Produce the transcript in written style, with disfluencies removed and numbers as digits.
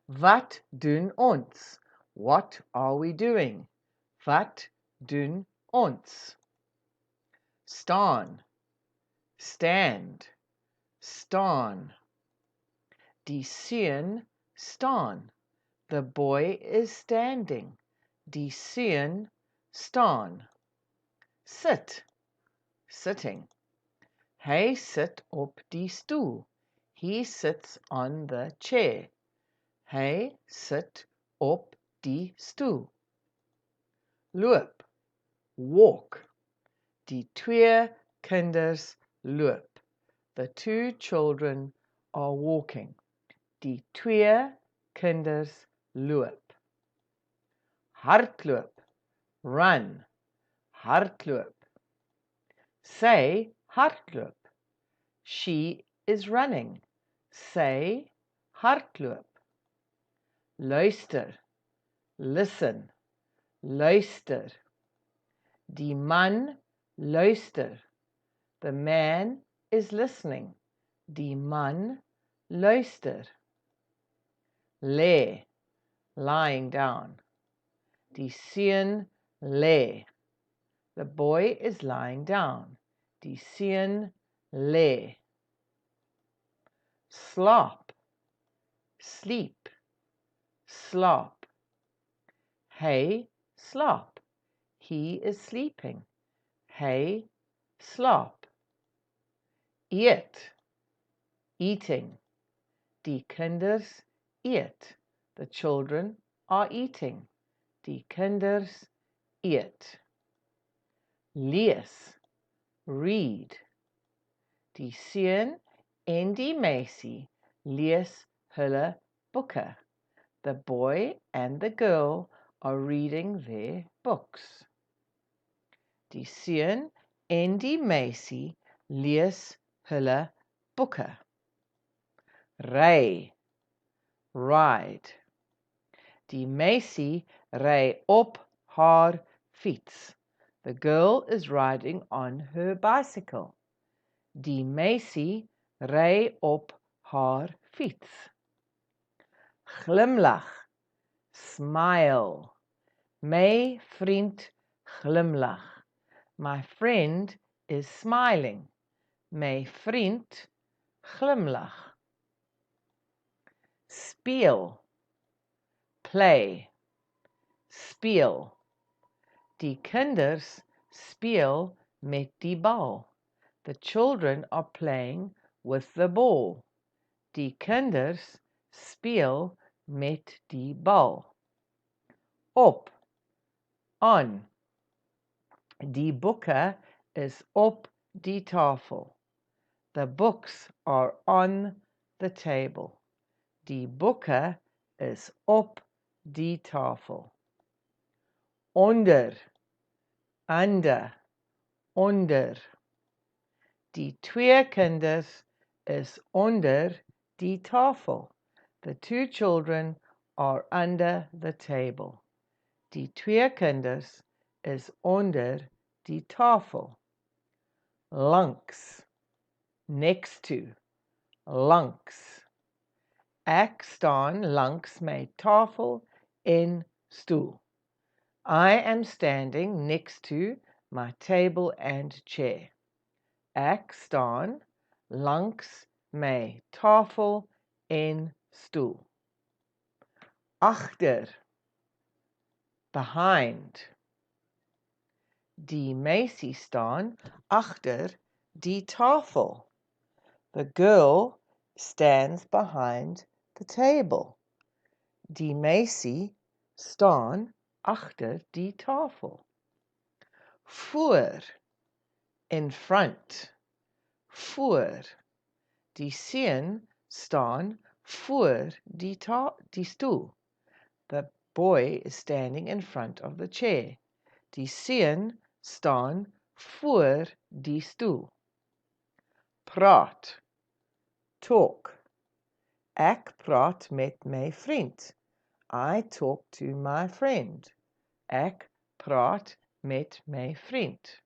Wat doen ons? What are we doing? Wat doen ons? Staan, stand, staan. Die seun staan. The boy is standing. Die seun staan. Sit, sitting. Hy sit op die stoel. He sits on the chair. Hy sit op die stoel. Loop, walk. Die twee kinders loop. The two children are walking. Die twee kinders loop. Hardloop, run, hardloop. Sy hardloop. She is running. Sy hardloop. Luister, listen, luister. Die man luister. The man is listening. Die man luister. Lê, lying down. Die seun lê. The boy is lying down. Die seun lê. Slaap, sleep, slaap. Hy slaap. He is sleeping. Hy slaap. Eet, eating. Die kinders eet. The children are eating. Die kinders eet. Lees, read. Die seun en die meisie lees hulle boeke. The boy and the girl are reading their books. Die seun en die meisie lees hulle boeke. Ry, ride. Die meisie ry op haar fiets. The girl is riding on her bicycle. Die meisie ry op haar fiets. Glimlach, smile. My vriend glimlach. My friend is smiling. My vriend glimlach. Speel, play, speel. Die kinders speel met die bal. The children are playing with the ball. Die kinders speel met die bal. Op, on. Die boeke is op die tafel. The books are on the table. Die boeke is op die tafel. Onder, under, onder. Die twee kinders is onder die tafel. The two children are under the table. Die twee kinders is onder die tafel. Langs, next to, langs. Ek staan langs my tafel en stoel. I am standing next to my table and chair. Ek staan langs my tafel en stoel. Agter, behind. Die meisie staan agter die tafel. The girl stands behind the table. Die meisie staan agter die tafel. Voor, in front, voor. Die seun staan voor die stoel. The boy is standing in front of the chair. Die seun staan voor die stoel. Praat, talk. Ek praat met my vriend. I talk to my friend. Ek praat met my vriend.